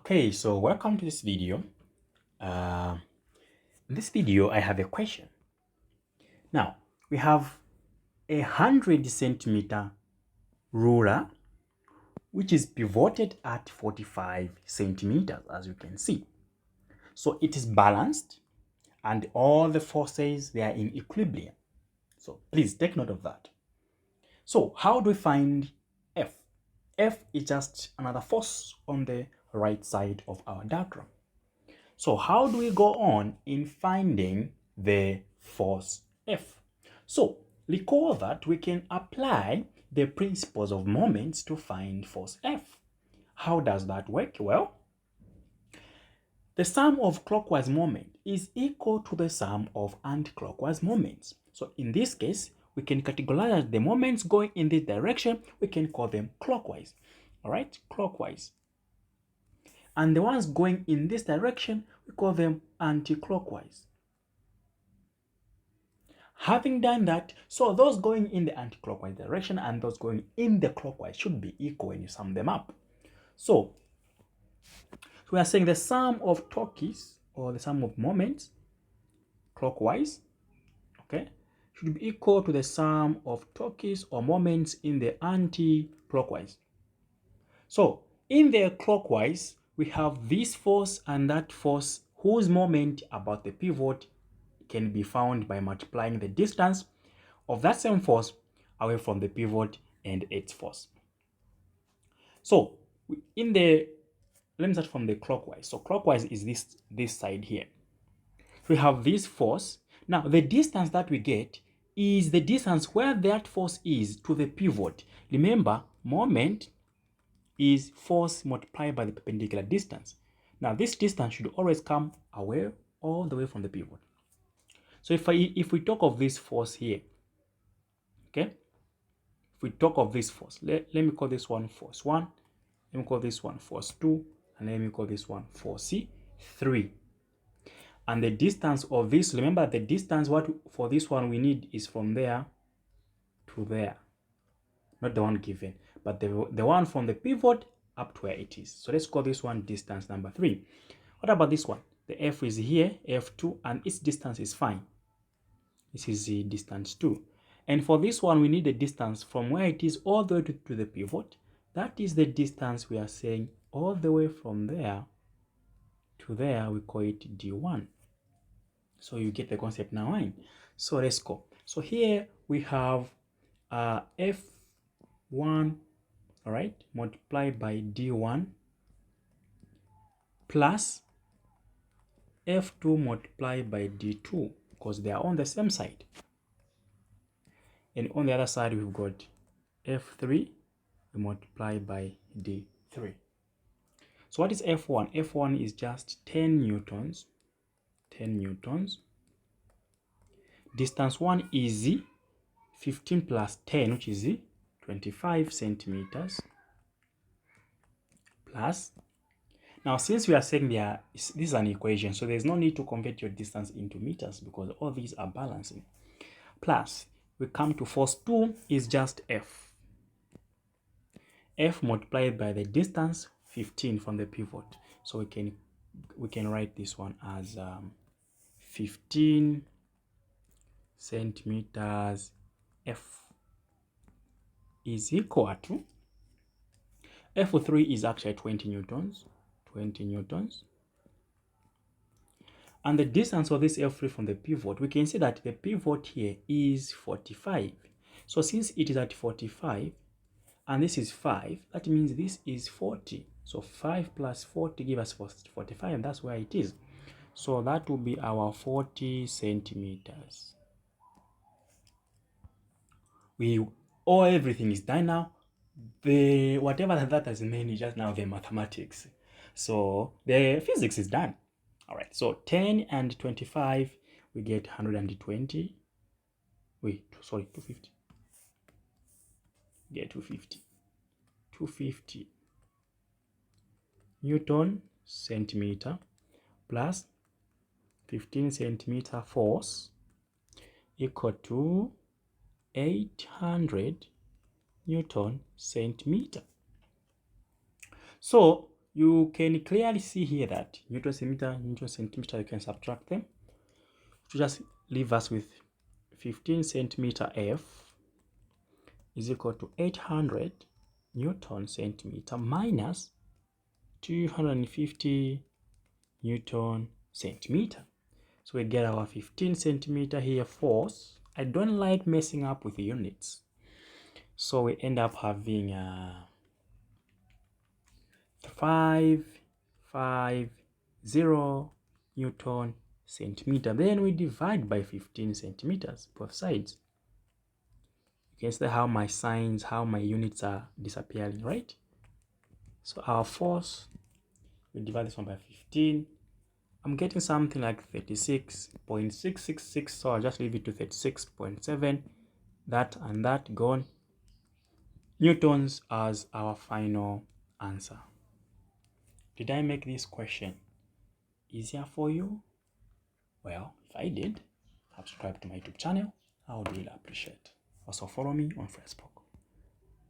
Okay, so welcome to this video. Uh, in this video, I have a question. Now, we have 100 centimeter ruler, which is pivoted at 45 centimeters, as you can see. So it is balanced and all the forces, they are in equilibrium. So please take note of that. So how do we find F? F is just another force on the right side of our diagram. So how do we go on in finding the force F? So recall that we can apply the principles of moments to find force F. How does that work? Well, the sum of clockwise moment is equal to the sum of anti-clockwise moments. So in this case, we can categorize the moments going in this direction. We can call them clockwise. All right, clockwise. And the ones going in this direction, we call them anti-clockwise. Having done that, so those going in the anti-clockwise direction and those going in the clockwise should be equal when you sum them up. So we are saying the sum of torques, or the sum of moments clockwise, okay, should be equal to the sum of torques or moments in the anti-clockwise. So in the clockwise, we have this force and that force whose moment about the pivot can be found by multiplying the distance of that same force away from the pivot and its force. So let me start from the clockwise. So clockwise is this side here. We have this force. Now the distance that we get is the distance where that force is to the pivot. Remember, moment is force multiplied by the perpendicular distance. Now this distance should always come away all the way from the pivot. So if we talk of this force here, okay, if we talk of this force, let me call this one force 1, let me call this one force 2, and let me call this one force 3. And the distance of this, remember the distance what for this one we need is from there to there, not the one given, but the one from the pivot up to where it is. So let's call this one distance number 3. What about this one? The F is here, F2, and its distance is fine. This is the distance 2. And for this one, we need the distance from where it is all the way to the pivot. That is the distance we are saying all the way from there to there. We call it D1. So you get the concept now, right? So let's go. So here we have F1, all right, multiplied by D1 plus F2 multiplied by D2, because they are on the same side. And on the other side, we've got F3 multiplied by D3. So what is F1? F1 is just 10 newtons. 10 newtons. Distance 1 is 15 plus 10, which is 25 centimeters. Plus, now since we are saying this is an equation, so there's no need to convert your distance into meters because all these are balancing. Plus, we come to force 2 is just F. F multiplied by the distance 15 from the pivot. So we can write this one as 15 centimeters F is equal to F3 is actually 20 newtons. 20 newtons. And the distance of this F3 from the pivot, we can see that the pivot here is 45. So since it is at 45 and this is 5, that means this is 40. So 5 plus 40 give us 45, and that's where it is. So that will be our 40 centimeters. Everything is done now. Whatever that has meant is just now the mathematics. So the physics is done. All right, so 10 and 25, we get 120. Wait, sorry, 250. Get 250. 250 Newton centimeter plus 15 centimeter force equal to 800 Newton centimeter. So You can clearly see here that Newton centimeter, Newton centimeter, you can subtract them to just leave us with 15 centimeter F is equal to 800 Newton centimeter minus 250 Newton centimeter. So we get our 15 centimeter here force. I don't like messing up with the units. So we end up having 550 Newton centimeter. Then we divide by 15 centimeters, both sides. You can see how my signs, how my units are disappearing, right? So our force, we divide this one by 15. I'm getting something like 36.666, so I'll just leave it to 36.7. That and that gone. Newtons as our final answer. Did I make this question easier for you? Well, if I did, subscribe to my YouTube channel. I would really appreciate. Also follow me on Facebook.